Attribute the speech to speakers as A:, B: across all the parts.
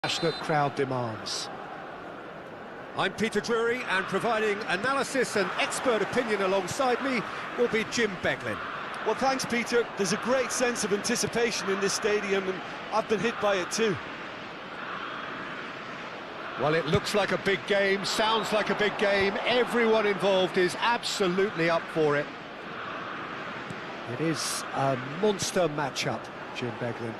A: passionate crowd demands.
B: I'm Peter Drury, and providing analysis and expert opinion alongside me will be Jim Beglin.
C: Well, thanks, Peter. There's a great sense of anticipation in this stadium, and I've been hit by it too.
A: Well, it looks like a big game, sounds like a big game. Everyone involved is absolutely up for it. It is a monster matchup, Jim Beglin.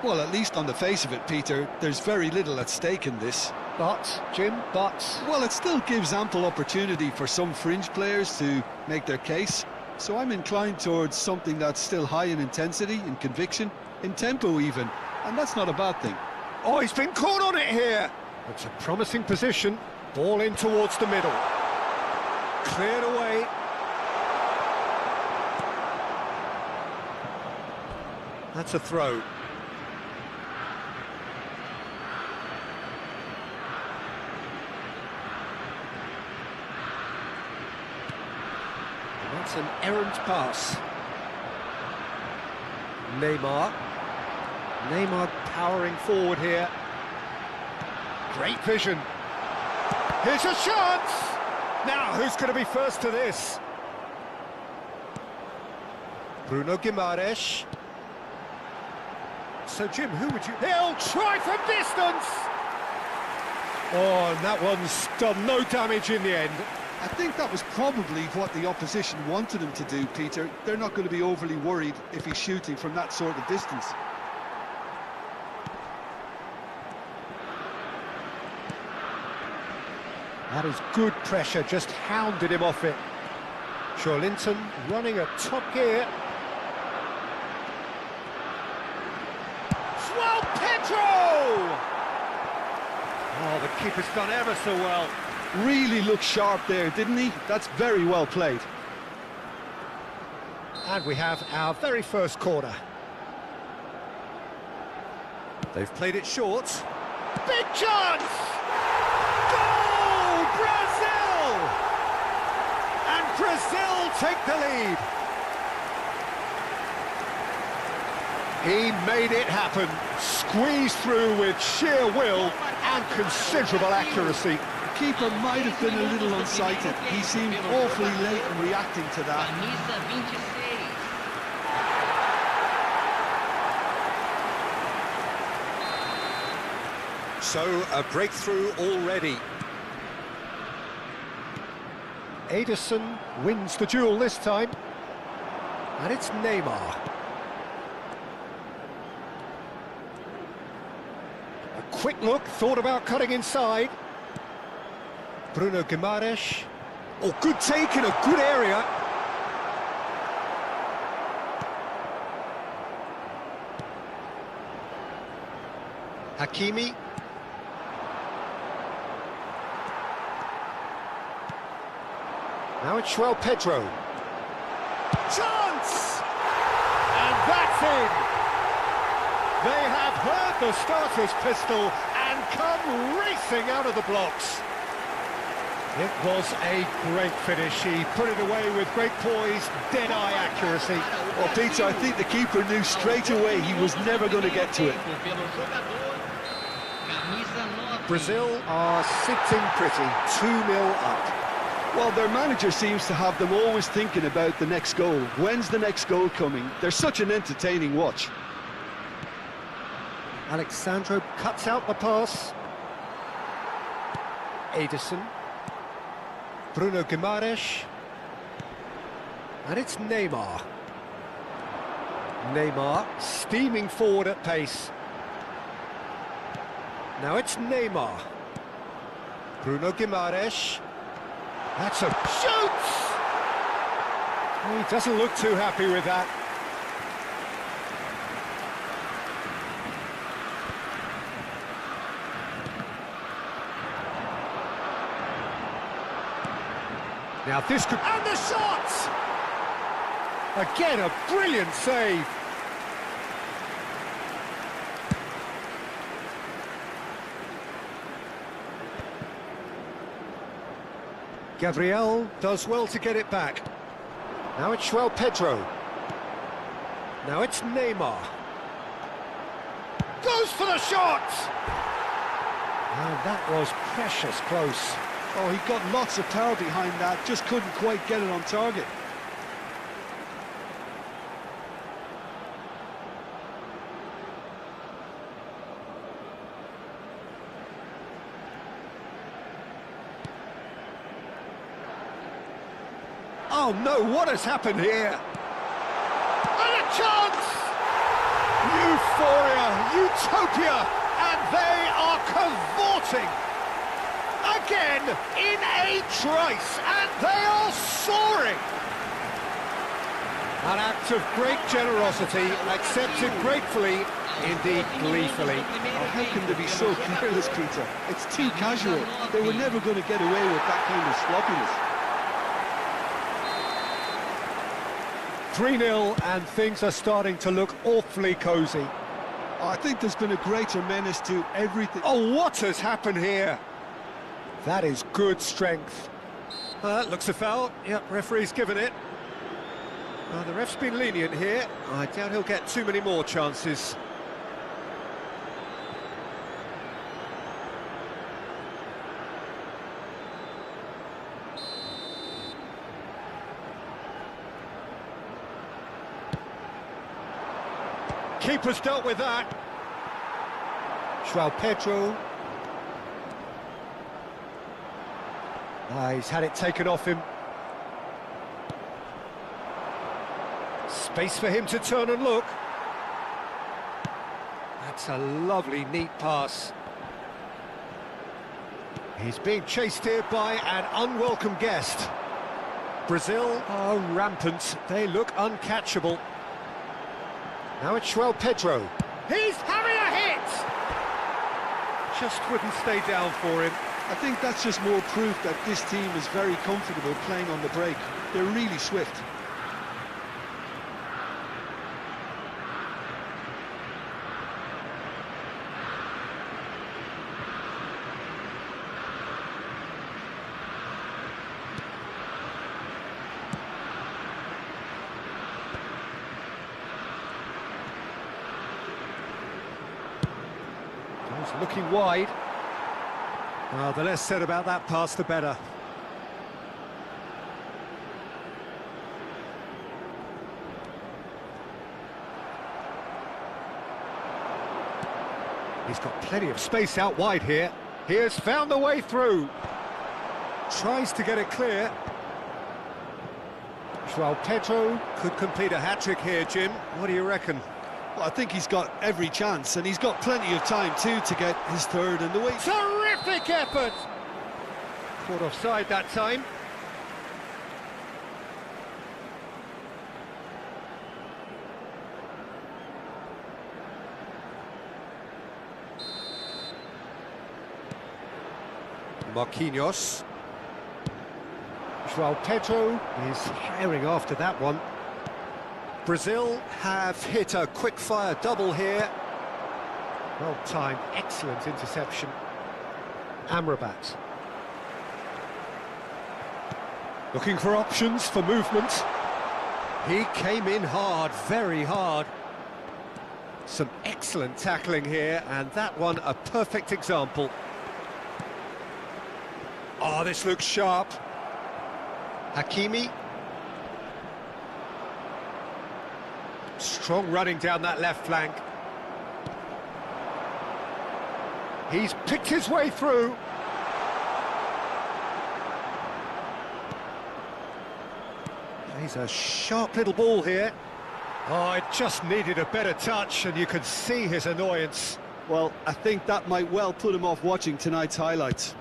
C: Well, at least on the face of it, Peter, there's very little at stake in this.
A: But, Jim, but...
C: Well, it still gives ample opportunity for some fringe players to make their case. So I'm inclined towards something that's still high in intensity, in conviction, in tempo even. And that's not a bad thing.
A: Oh, he's been caught on it here! It's a promising position. Ball in towards the middle. Cleared away. That's a throw. That's an errant pass. Neymar powering forward here. Great vision. Here's a chance! Now, who's going to be first to this? Bruno Guimaraes. So, Jim, who would you... He'll try from distance! Oh, and that one's done no damage in the end.
C: I think that was probably what the opposition wanted him to do, Peter. They're not going to be overly worried if he's shooting from that sort of distance.
A: That is good pressure, just hounded him off it. Linton running at top gear. João Pedro! Oh, the keeper's done ever so well.
C: Really looked sharp there, didn't he? That's very well played.
A: And we have our very first corner.
B: They've played it short.
A: Big chance! Goal! Brazil! And Brazil take the lead. He made it happen. Squeezed through with sheer will and considerable accuracy.
C: The keeper might have been a little unsighted. He seemed awfully late in reacting to that.
B: So, a breakthrough already.
A: Ederson wins the duel this time. And it's Neymar. A quick look, thought about cutting inside. Bruno Guimaraes.
B: Oh, good take in a good area.
A: Hakimi. Now it's João Pedro. Chance! And that's in! They have heard the starter's pistol and come racing out of the blocks. It was a great finish. He put it away with great poise, dead-eye accuracy.
C: Well, Peter, I think the keeper knew straight away he was never going to get to it.
A: Brazil are sitting pretty, 2-0 up.
C: Well, their manager seems to have them always thinking about the next goal. When's the next goal coming? They're such an entertaining watch.
A: Alexandro cuts out the pass. Ederson. Bruno Guimaraes. And it's Neymar. Neymar steaming forward at pace. Now it's Neymar. Bruno Guimaraes. That's a shoot! He doesn't look too happy with that. Now this could... And the shot! Again, a brilliant save. Gabriel does well to get it back. Now it's João Pedro. Now it's Neymar. Goes for the shot! And that was precious close.
C: Oh, he got lots of power behind that, just couldn't quite get it on target.
B: Oh no, what has happened here?
A: And a chance! Euphoria, utopia, and they are cavorting. Again, in a trice, and they are soaring.
B: An act of great generosity, accepted gratefully, indeed gleefully.
C: Oh, how can they be so careless, Peter? It's too casual. They were never going to get away with that kind of sloppiness.
B: 3-0, and things are starting to look awfully cosy.
C: Oh, I think there's been a greater menace to everything.
B: Oh, what has happened here? That is good strength. Looks a foul. Yep, referee's given it. The ref's been lenient here. I doubt he'll get too many more chances. Keeper's dealt with that. João Pedro. He's had it taken off him. Space for him to turn and look. That's a lovely, neat pass. He's being chased here by an unwelcome guest. Brazil are rampant. They look uncatchable. Now it's João Pedro.
A: He's having a hit!
B: Just wouldn't stay down for him.
C: I think that's just more proof that this team is very comfortable playing on the break. They're really swift.
B: He's looking wide. Well, the less said about that pass, the better. He's got plenty of space out wide here. He has found the way through. Tries to get it clear. João Pedro could complete a hat-trick here, Jim. What do you reckon?
C: Well, I think he's got every chance, and he's got plenty of time too to get his third in the way.
A: Terrific effort!
B: Caught offside that time. Marquinhos. João Pedro is firing after that one. Brazil have hit a quick-fire double here. Well-timed, excellent interception. Amrabat. Looking for options for movement. He came in hard, very hard. Some excellent tackling here, and that one a perfect example. Oh, this looks sharp. Hakimi. Strong running down that left flank. He's picked his way through. He's a sharp little ball here. Oh, it just needed a better touch, and you could see his annoyance.
C: Well, I think that might well put him off watching tonight's highlights.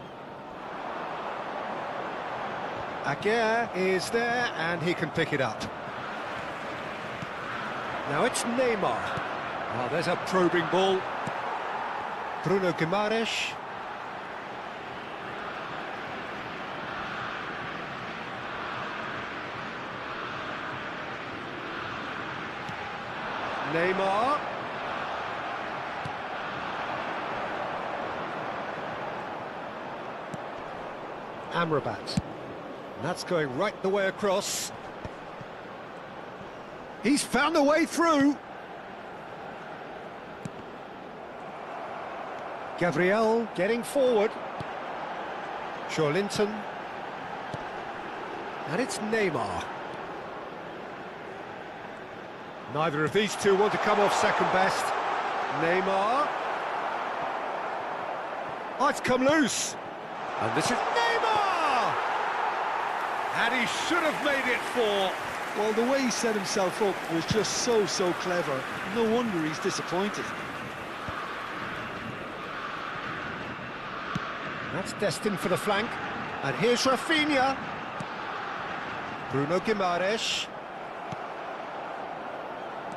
B: Aguirre is there, and he can pick it up. Now it's Neymar. Oh, there's a probing ball. Bruno Guimaraes. Neymar. Amrabat. That's going right the way across. He's found a way through. Gabriel getting forward. Linton. And it's Neymar. Neither of these two want to come off second best. Neymar. Oh, it's come loose. And this is Neymar! And he should have made it 4.
C: Well, the way he set himself up was just so clever. No wonder he's disappointed.
B: That's destined for the flank. And here's Rafinha. Bruno Guimaraes.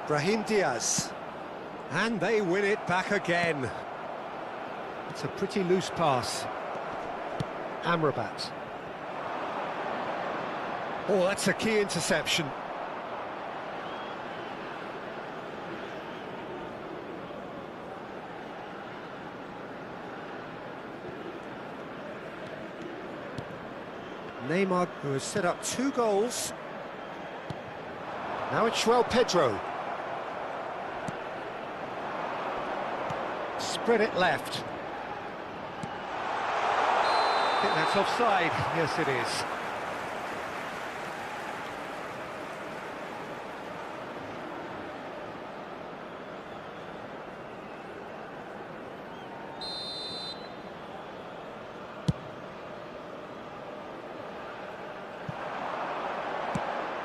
B: Brahim Diaz. And they win it back again. It's a pretty loose pass. Amrabat. Oh, that's a key interception. Neymar, who has set up 2 goals. Now it's João Pedro. Spread it left. I think that's offside. Yes, it is.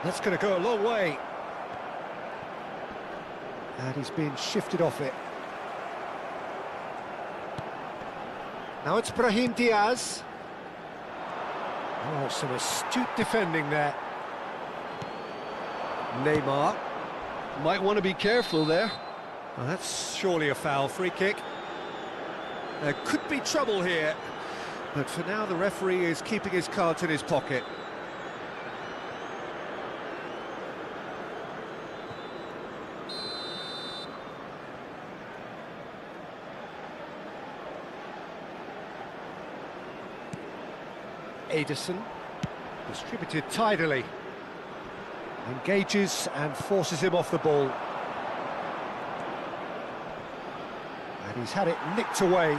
B: That's going to go a long way. And he's been shifted off it. Now it's Brahim Diaz. Oh, some astute defending there. Neymar.
C: Might want to be careful there.
B: Well, that's surely a foul. Free kick. There could be trouble here. But for now, the referee is keeping his cards in his pocket. Ederson, distributed tidily, engages and forces him off the ball. And he's had it nicked away.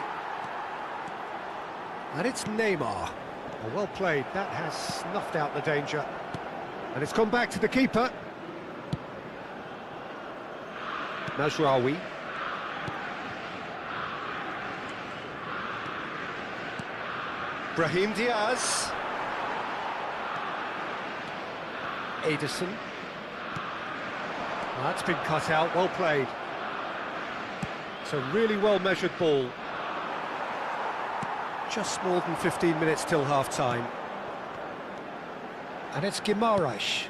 B: And it's Neymar. Oh, well played, that has snuffed out the danger. And it's gone back to the keeper. Mazraoui. Brahim Diaz. Ederson. That's been cut out, well played. It's a really well-measured ball. Just more than 15 minutes till half-time. And it's Guimaraes.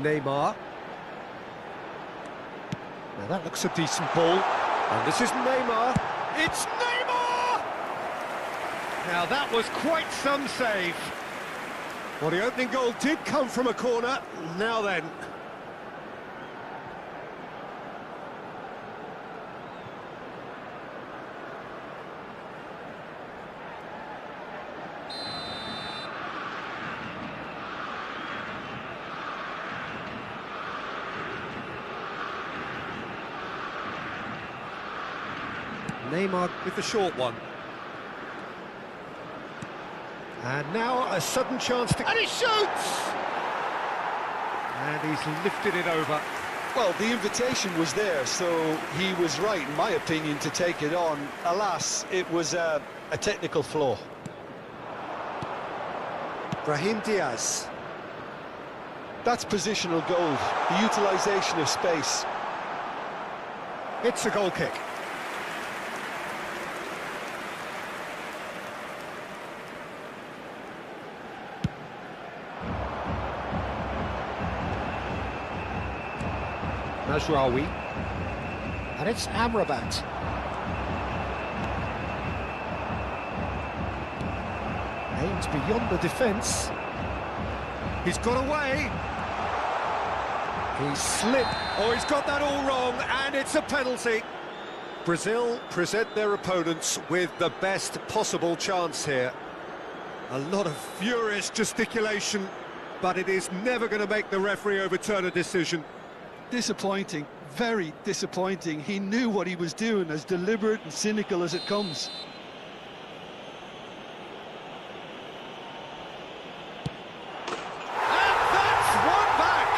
B: Neymar. Now that looks a decent ball. And this is Neymar. It's Neymar! Now that was quite some save. Well, the opening goal did come from a corner. Now then. Neymar with the short one. And now a sudden chance to... And he shoots! And he's lifted it over.
C: Well, the invitation was there, so he was right, in my opinion, to take it on. Alas, it was a technical flaw.
B: Brahim Diaz.
C: That's positional gold, the utilisation of space.
B: It's a goal kick. Mazraoui. And it's Amrabat. Aims beyond the defence. He's got away. He's slipped. Oh, he's got that all wrong, and it's a penalty. Brazil present their opponents with the best possible chance here. A lot of furious gesticulation, but it is never going to make the referee overturn a decision.
C: Disappointing, very disappointing. He knew what he was doing, as deliberate and cynical as it comes.
A: And that's one back!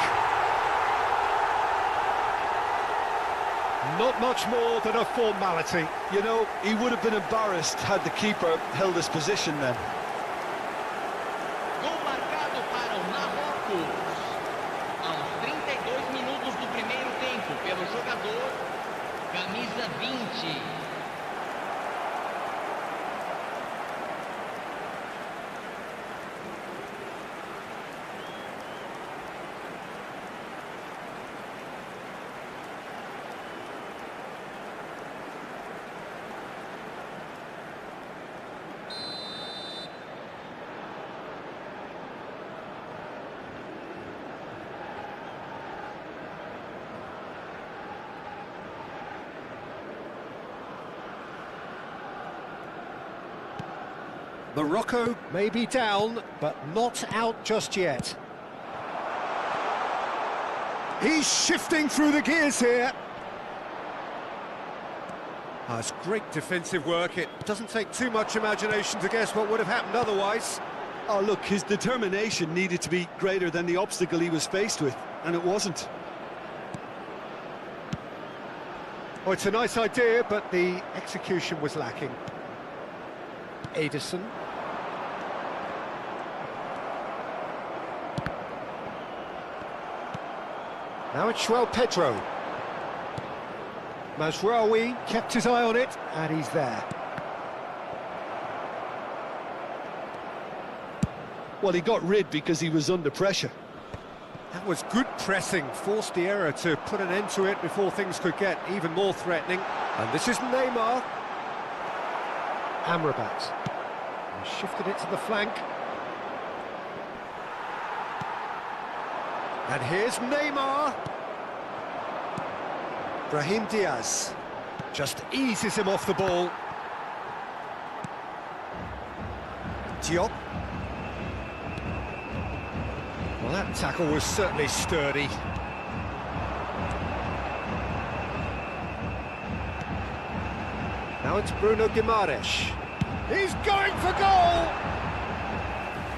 A: Not much more than a formality.
C: You know, he would have been embarrassed had the keeper held his position then.
D: Gol marcado para o Marrocos. Aos 32 minutos do primeiro tempo, pelo jogador, camisa 20.
B: Morocco may be down, but not out just yet. He's shifting through the gears here. That's great defensive work. It doesn't take too much imagination to guess what would have happened otherwise.
C: Oh, look, his determination needed to be greater than the obstacle he was faced with, and it wasn't.
B: Oh, it's a nice idea, but the execution was lacking. Ederson. Now it's João Pedro. Mazraoui kept his eye on it, and he's there.
C: Well, he got rid because he was under pressure.
B: That was good pressing, forced the error to put an end to it before things could get even more threatening. And this is Neymar. Amrabat. He shifted it to the flank. And here's Neymar. Brahim Diaz just eases him off the ball. Diop. Well, that tackle was certainly sturdy. Now it's Bruno Guimaraes. He's going for goal!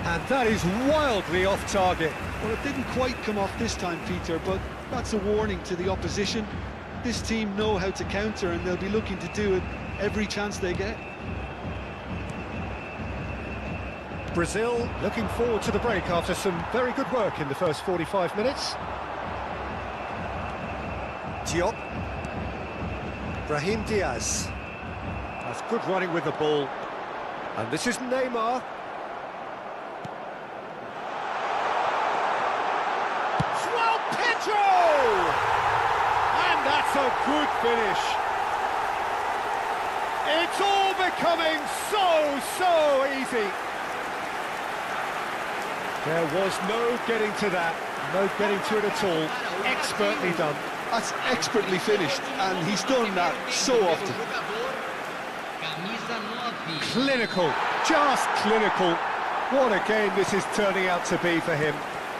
B: And that is wildly off target.
C: Well, it didn't quite come off this time, Peter, but that's a warning to the opposition. This team know how to counter, and they'll be looking to do it every chance they get.
B: Brazil looking forward to the break after some very good work in the first 45 minutes. Diop. Brahim Diaz. That's good running with the ball. And this is Neymar. João Pedro! And that's a good finish. It's all becoming so easy. There was no getting to that, no getting to it at all. Expertly done.
C: That's expertly finished, and he's done that so often.
B: Clinical, just clinical. What a game this is turning out to be for him.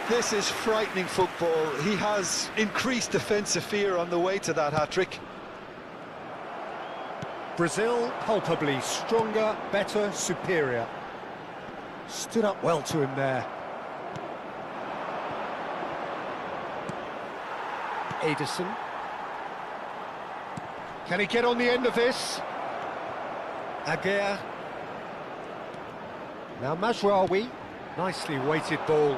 C: This is frightening football. He has increased defensive fear on the way to that hat-trick.
B: Brazil palpably stronger, better, superior. Stood up well to him there. Ederson. Can he get on the end of this? Aguirre. Now Mazraoui. Nicely weighted ball.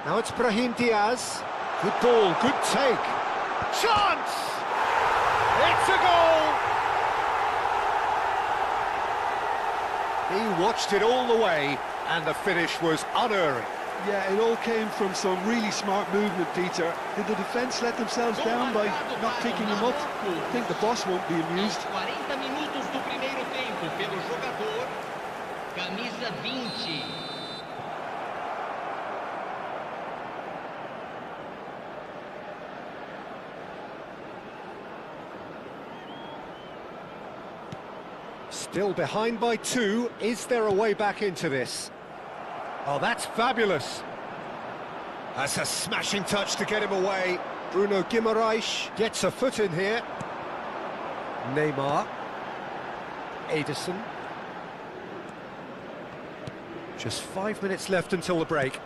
B: Now it's Brahim Diaz. Good ball, good take. Chance! It's a goal! He watched it all the way, and the finish was unerring.
C: Yeah, it all came from some really smart movement, Peter. Did the defence let themselves down by not picking him up? I think the boss won't be amused.
D: 40 minutos do primeiro tempo pelo jogador, camisa 20.
B: Still behind by 2. Is there a way back into this? Oh, that's fabulous. That's a smashing touch to get him away. Bruno Guimaraes gets a foot in here. Neymar. Ederson. Just 5 minutes left until the break.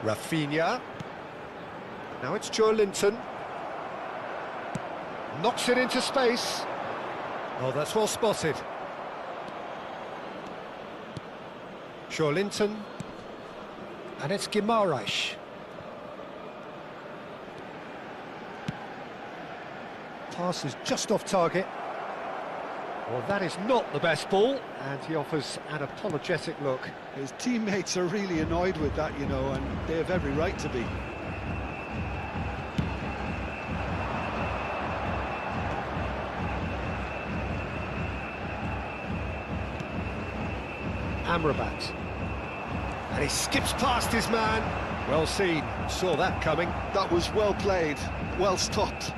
B: Rafinha. Now it's Joe Linton. Knocks it into space. Oh, that's well spotted. Joe Linton. And it's Guimaraes. Pass is just off target. Well, that is not the best ball, and he offers an apologetic look.
C: His teammates are really annoyed with that, you know, and they have every right to be.
B: Amrabat. And he skips past his man. Well seen, saw that coming.
C: That was well played, well stopped.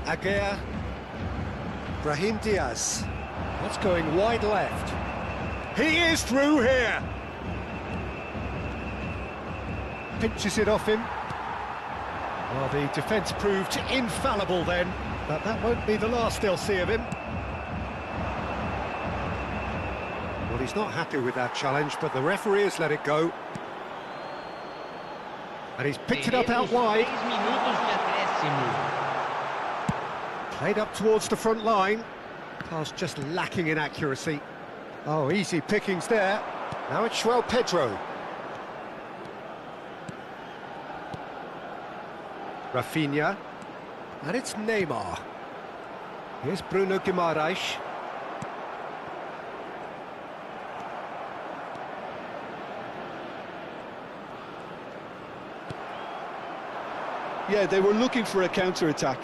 B: Aguirre. Brahim Diaz. That's going wide left. He is through here. Pinches it off him. Well, the defence proved infallible then, but that won't be the last they'll see of him. Well, he's not happy with that challenge, but the referee has let it go. And he's picked it up out wide. Played up towards the front line. Pass just lacking in accuracy. Oh, easy pickings there. Now it's João Pedro. Rafinha. And it's Neymar. Here's Bruno Guimaraes.
C: Yeah, they were looking for a counter-attack.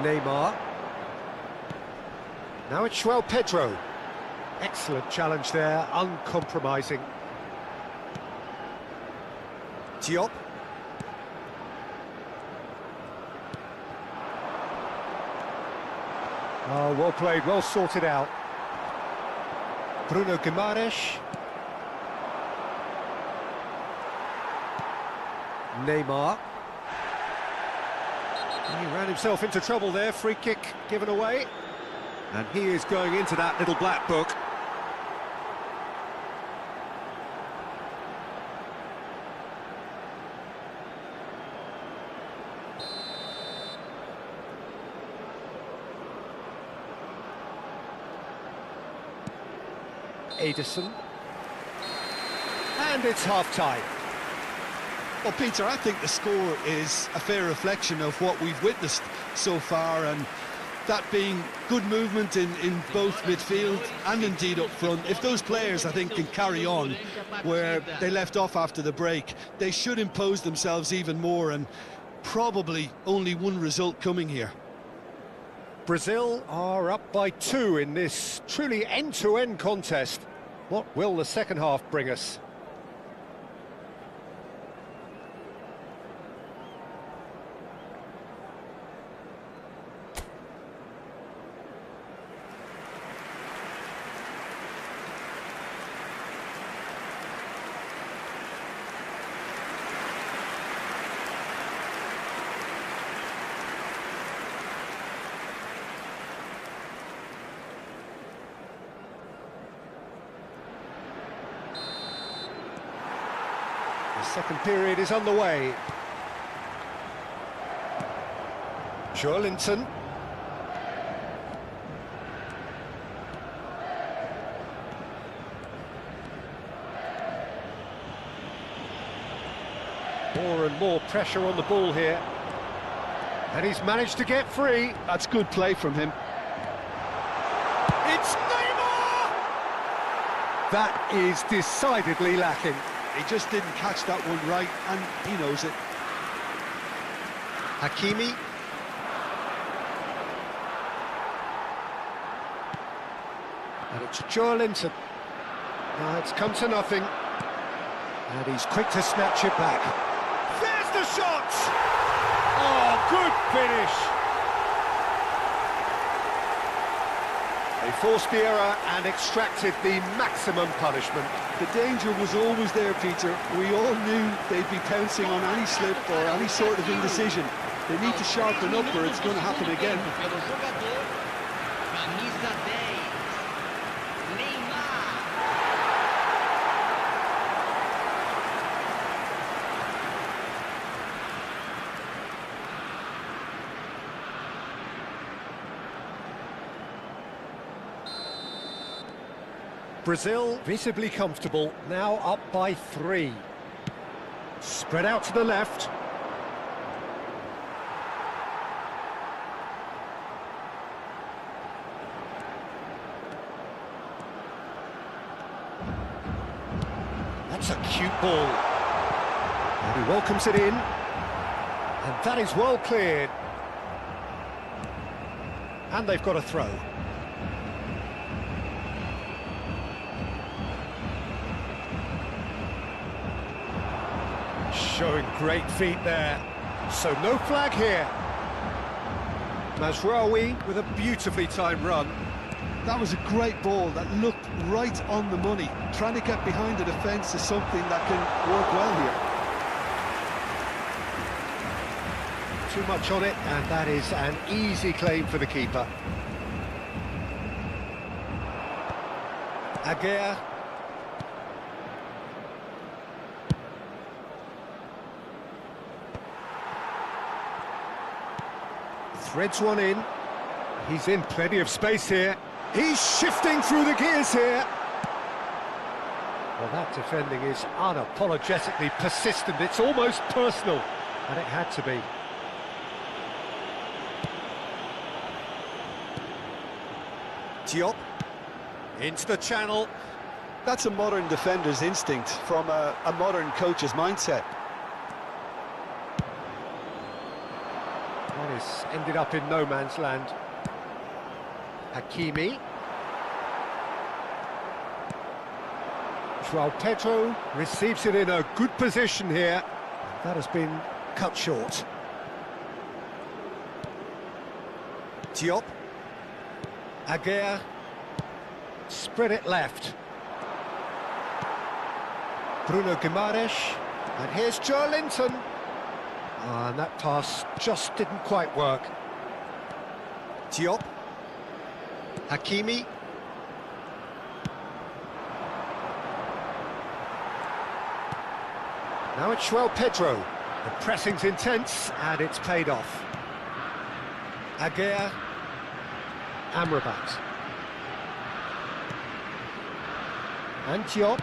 B: Neymar. Now it's João Pedro. Excellent challenge there, uncompromising. Diop. Oh, well played, well sorted out. Bruno Guimaraes. Neymar. He ran himself into trouble there, free kick given away. And he is going into that little black book. Ederson. And it's half-time.
C: Well, Peter, I think the score is a fair reflection of what we've witnessed so far, and that being good movement in both midfield and indeed up front. If those players, I think, can carry on where they left off after the break, they should impose themselves even more, and probably only one result coming here.
B: Brazil are up by 2 in this truly end-to-end contest. What will the second half bring us? The second period is underway. Joe Linton. More and more pressure on the ball here. And he's managed to get free.
C: That's good play from him.
B: It's Neymar! That is decidedly lacking.
C: He just didn't catch that one right, and he knows it.
B: Hakimi. And it's Joe Linton. Now it's come to nothing. And he's quick to snatch it back. There's the shot! Oh, good finish! They forced the error and extracted the maximum punishment.
C: The danger was always there, Peter. We all knew they'd be pouncing on any slip or any sort of indecision. They need to sharpen up or it's going to happen again.
D: Pelo jogador, camisa 10, Neymar.
B: Brazil visibly comfortable, now up by 3. Spread out to the left. That's a cute ball. And he welcomes it in. And that is well cleared. And they've got a throw. Showing great feet there. So no flag here. Mazraoui with a beautifully timed run.
C: That was a great ball that looked right on the money. Trying to get behind the defence is something that can work well here.
B: Too much on it, and that is an easy claim for the keeper. Aguirre. Threads one in. He's in plenty of space here. He's shifting through the gears here. Well, that defending is unapologetically persistent. It's almost personal, and it had to be. Diop into the channel.
C: That's a modern defender's instinct from a modern coach's mindset.
B: That is ended up in no man's land. Hakimi. João Pedro receives it in a good position here. That has been cut short. Diop. Aguirre. Spread it left. Bruno Guimaraes. And here's Joe Linton. And that pass just didn't quite work. Diop. Hakimi. Now it's João Pedro. The pressing's intense and it's paid off. Aguirre. Amrabat. And Diop.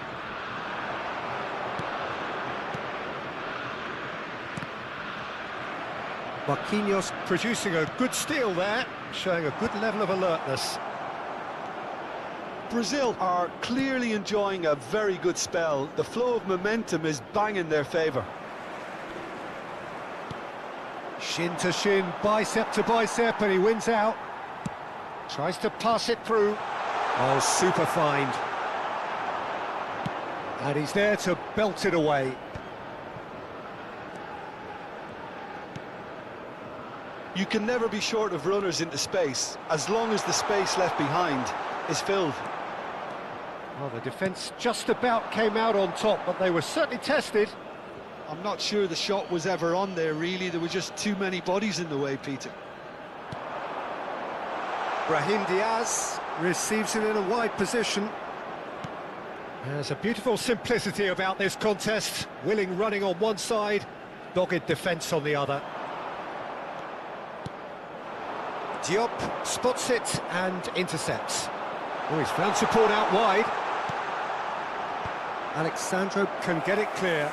B: Marquinhos producing a good steal there, showing a good level of alertness.
C: Brazil are clearly enjoying a very good spell. The flow of momentum is bang in their favour.
B: Shin to shin, bicep to bicep, and he wins out. Tries to pass it through. Oh, super find. And he's there to belt it away.
C: You can never be short of runners into space, as long as the space left behind is filled.
B: Well, the defence just about came out on top, but they were certainly tested.
C: I'm not sure the shot was ever on there, really. There were just too many bodies in the way, Peter.
B: Brahim Diaz receives it in a wide position. There's a beautiful simplicity about this contest. Willing running on one side, dogged defence on the other. Diop spots it and intercepts. Oh, he's found support out wide. Alexandro can get it clear.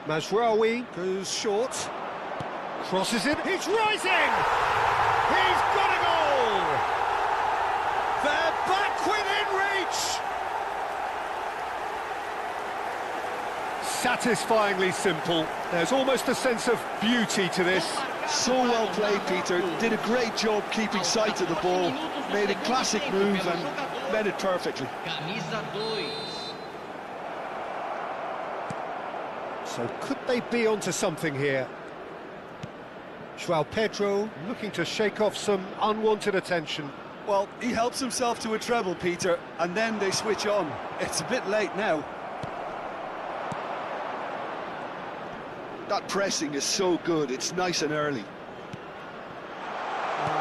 B: Mazraoui goes short. Crosses it. He's rising! He's got a goal! They're back within reach! Satisfyingly simple. There's almost a sense of beauty to this.
C: So well played, Peter. Did a great job keeping sight of the ball. Made a classic move and led it perfectly.
D: Camisa 2.
B: So could they be onto something here? João Pedro looking to shake off some unwanted attention.
C: Well, he helps himself to a treble, Peter, and then they switch on. It's a bit late now. That pressing is so good, it's nice and early. It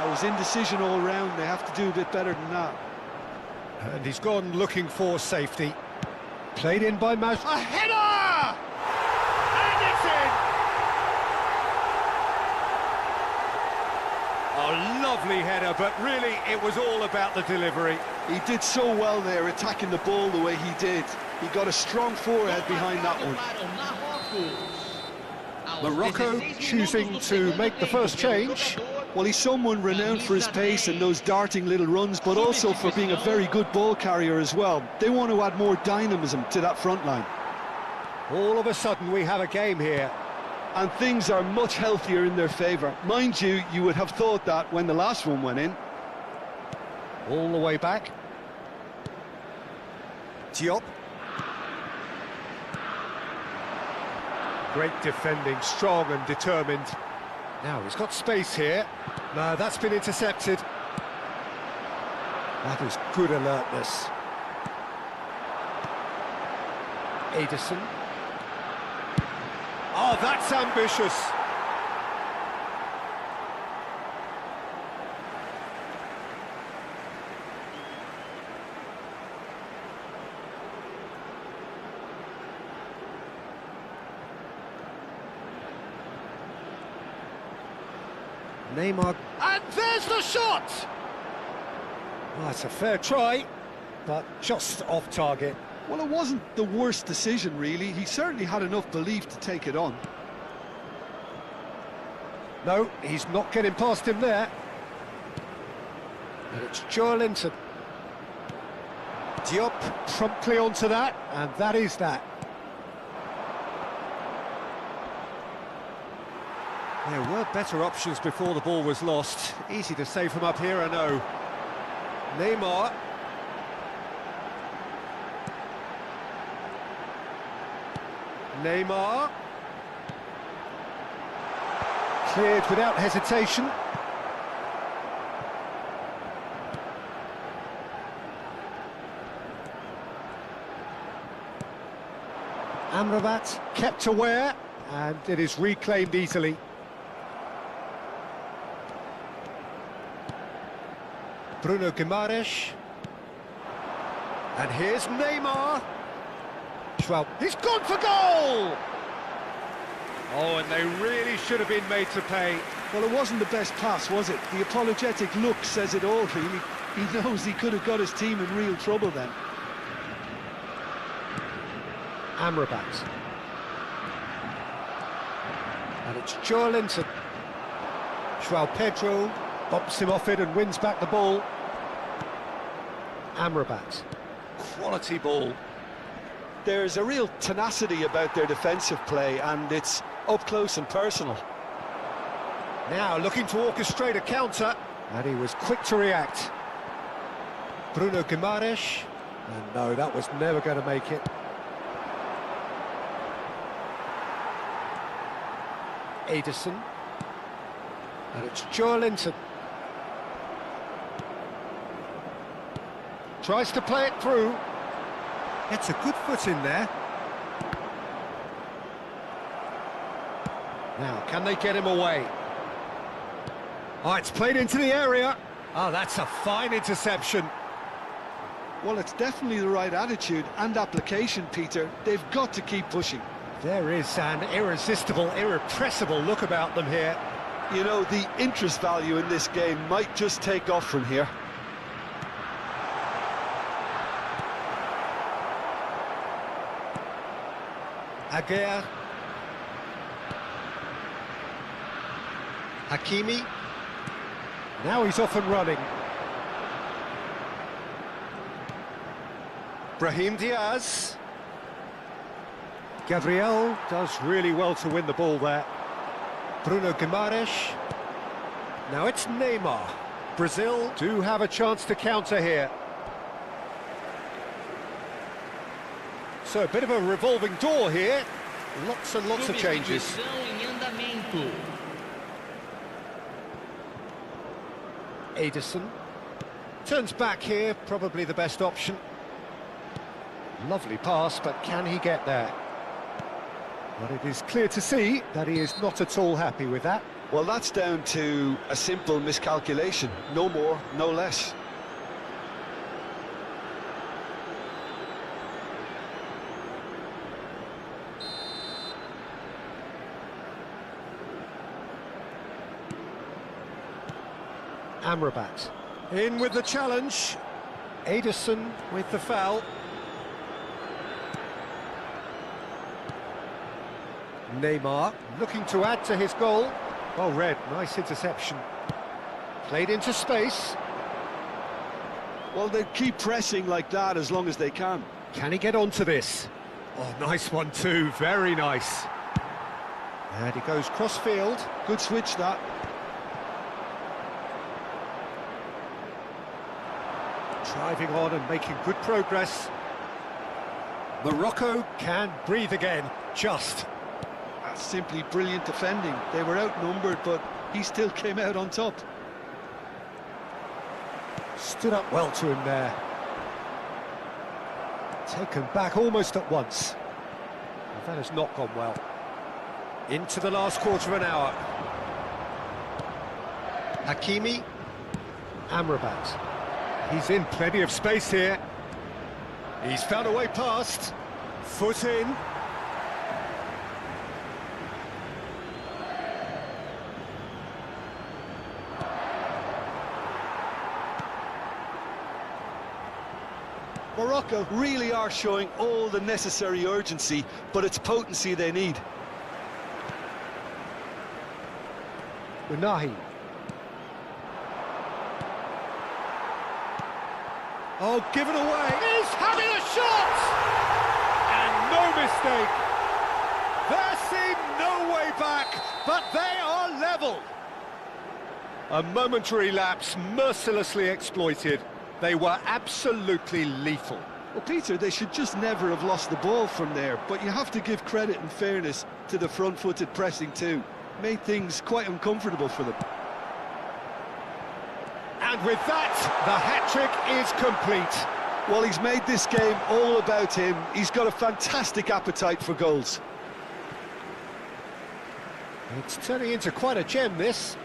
C: was indecision all round, they have to do a bit better than that.
B: And he's gone looking for safety. Played in by Maj...
A: A header! And it's in! A lovely header, but really it was all about the delivery.
C: He did so well there, attacking the ball the way he did. He got a strong forehead behind that one.
B: Morocco choosing to make the first change.
C: Well, he's someone renowned for his pace and those darting little runs, but also for being a very good ball carrier as well. They want to add more dynamism to that front line.
B: All of a sudden we have a game here.
C: And things are much healthier in their favour. Mind you, you would have thought that when the last one went in.
B: All the way back. Diop. Great defending, strong and determined. Now he's got space here. No, that's been intercepted. That is good alertness. Ederson. Oh, that's ambitious. Neymar, and there's the shot! Well, that's a fair try, but just off target.
C: Well, it wasn't the worst decision, really. He certainly had enough belief to take it on.
B: No, he's not getting past him there. And it's Joelinton. Diop promptly onto that, and that is that. There were better options before the ball was lost. Easy to say from up here, I know. Neymar. Neymar. Cleared without hesitation. Amrabat kept aware, and it is reclaimed easily. Bruno Guimaraes. And here's Neymar. Well, he's gone for goal! Oh, and they really should have been made to pay.
C: Well, it wasn't the best pass, was it? The apologetic look says it all, really. He knows he could have got his team in real trouble then.
B: Amrabat. And it's Joelinton. João Pedro bumps him off it and wins back the ball. Amrabat. Quality ball.
C: There's a real tenacity about their defensive play, and it's up close and personal.
B: Now looking to orchestrate a counter, and he was quick to react. Bruno Guimaraes. And no, that was never going to make it. Ederson. And it's Joelinton. Tries to play it through. Gets a good foot in there. Now, can they get him away? Oh, it's played into the area. Oh, that's a fine interception.
C: Well, it's definitely the right attitude and application, Peter. They've got to keep pushing.
B: There is an irresistible, irrepressible look about them here.
C: You know, the interest value in this game might just take off from here.
B: Aguirre. Hakimi. Now he's off and running. Brahim Diaz. Gabriel does really well to win the ball there. Bruno Guimaraes. Now it's Neymar. Brazil do have a chance to counter here. So a bit of a revolving door here. Lots and lots of changes.
D: Substituição em andamento.
B: Ederson turns back here, probably the best option. Lovely pass, but can he get there? But it is clear to see that he is not at all happy with that.
C: Well, that's down to a simple miscalculation. No more, no less.
B: Amrabat in with the challenge. Ederson with the foul. Neymar looking to add to his goal. Well read, nice interception. Played into space.
C: Well, they keep pressing like that as long as they can.
B: Can he get onto this? Oh, nice one too, very nice. And he goes cross-field.
C: Good switch, that.
B: Driving on and making good progress. Morocco can breathe again, just.
C: That's simply brilliant defending. They were outnumbered, but he still came out on top.
B: Stood up well to him there. Taken back almost at once. Well, that has not gone well. Into the last quarter of an hour. Hakimi. Amrabat. He's in plenty of space here. He's found a way past. Foot in.
C: Morocco really are showing all the necessary urgency, but it's potency they need.
B: Unahi. Oh, given away.
A: He's having a shot! And no mistake. There seemed no way back, but they are level.
B: A momentary lapse mercilessly exploited. They were absolutely lethal.
C: Well, Peter, they should just never have lost the ball from there, but you have to give credit and fairness to the front-footed pressing too. Made things quite uncomfortable for them.
B: And with that, the hat-trick is complete.
C: Well, he's made this game all about him. He's got a fantastic appetite for goals.
B: It's turning into quite a gem, this.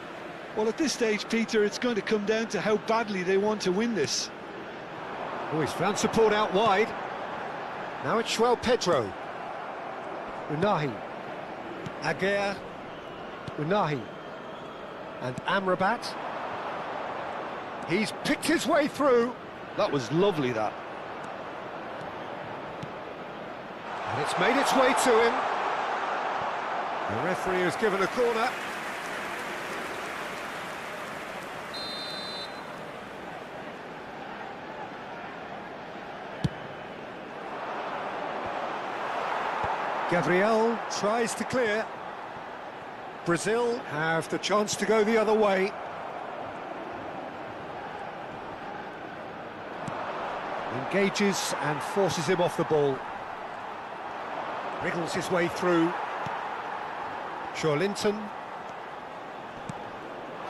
C: Well, at this stage, Peter, it's going to come down to how badly they want to win this.
B: Oh, he's found support out wide. Now it's João Pedro. Unahi. Aguirre. Unahi. And Amrabat. He's picked his way through.
C: That was lovely, that.
B: And it's made its way to him. The referee has given a corner. Gabriel tries to clear. Brazil have the chance to go the other way. Engages and forces him off the ball. Wriggles his way through. Linton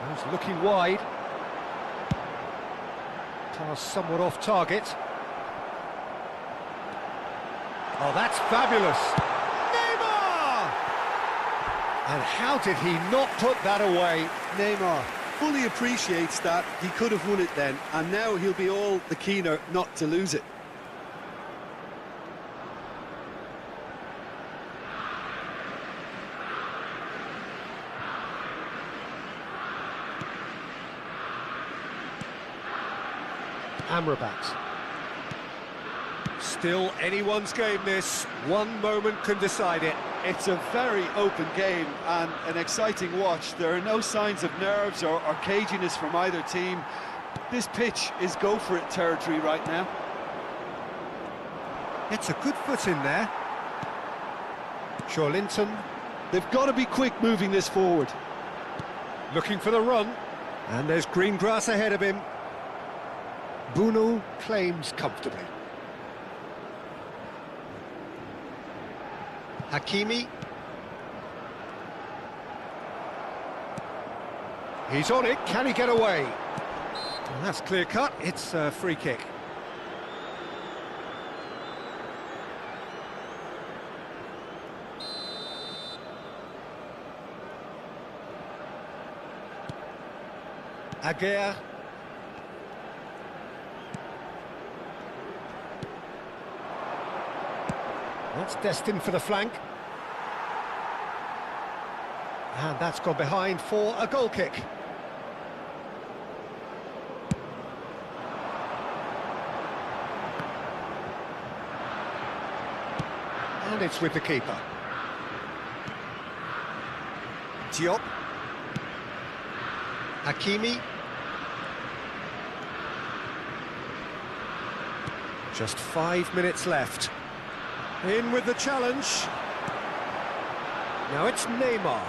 B: goes looking wide. Pass somewhat off target. Oh, that's fabulous. Neymar! And how did he not put that away?
C: Neymar fully appreciates that he could have won it then, and now he'll be all the keener not to lose it.
B: Amrabat. Still anyone's game, this. One moment can decide it.
C: It's a very open game and an exciting watch. There are no signs of nerves or caginess from either team. This pitch is go-for-it territory right now.
B: It's a good foot in there. Linton.
C: They've got to be quick moving this forward.
B: Looking for the run. And there's green grass ahead of him. Bunu claims comfortably. Hakimi. He's on it, can he get away? Well, that's clear cut, it's a free kick. Aguirre. That's destined for the flank. And that's gone behind for a goal kick. And it's with the keeper. Diop. Hakimi. Just 5 minutes left. In with the challenge. Now it's Neymar.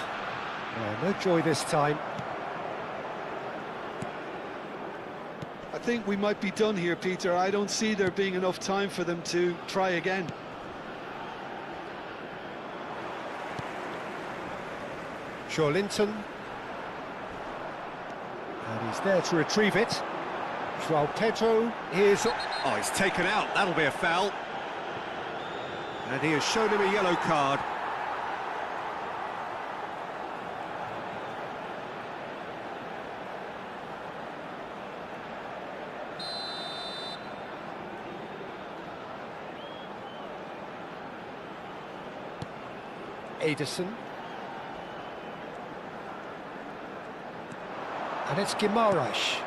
B: Oh, no joy this time.
C: I think we might be done here, Peter. I don't see there being enough time for them to try again.
B: Linton. And he's there to retrieve it. João Pedro is... Oh, he's taken out. That'll be a foul. And he has shown him a yellow card. Ederson. And it's Guimaraes.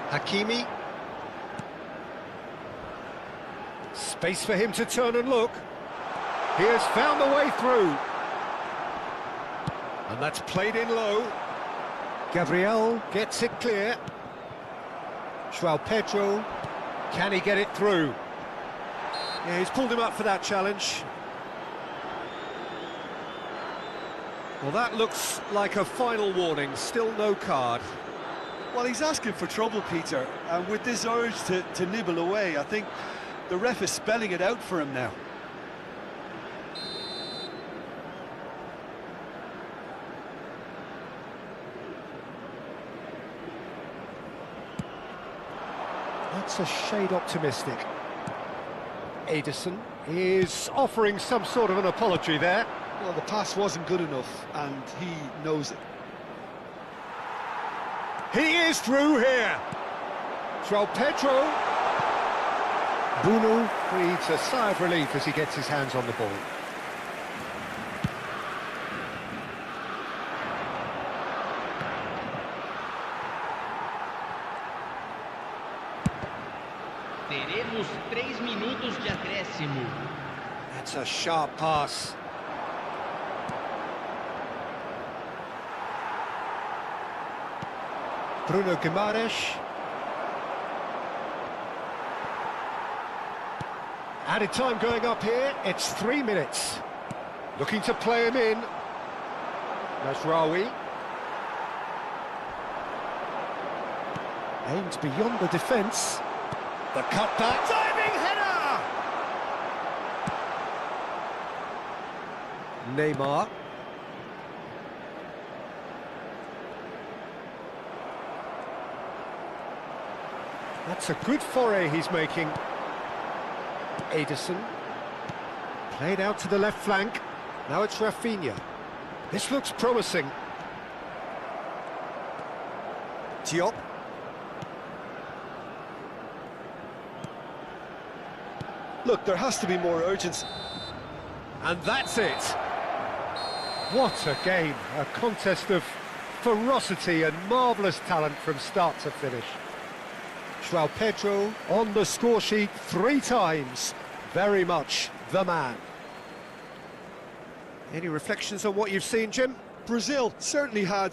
B: Hakimi. Space for him to turn and look. He has found the way through. And that's played in low. Gabriel gets it clear. João Pedro. Can he get it through? Yeah, he's pulled him up for that challenge. Well, that looks like a final warning. Still no card.
C: Well, he's asking for trouble, Peter, and with this urge to nibble away, I think the ref is spelling it out for him now.
B: That's a shade optimistic. Ederson is offering some sort of an apology there.
C: Well, the pass wasn't good enough, and he knows it.
B: He is through here. João Pedro. Bruno breathes a sigh of relief as he gets his hands on the ball.
D: Teremos 3 minutos de acréscimo.
B: That's a sharp pass. Bruno Guimaraes. Added time going up here, it's 3 minutes. Looking to play him in. Mazraoui. Aimed beyond the defence. The cutback. Diving header! Neymar. That's a good foray he's making. Ederson. Played out to the left flank. Now it's Rafinha. This looks promising. Diop.
C: Look, there has to be more urgency.
B: And that's it. What a game. A contest of ferocity and marvellous talent from start to finish. João Pedro on the score sheet 3 times. Very much the man. Any reflections on what you've seen, Jim?
C: Brazil certainly had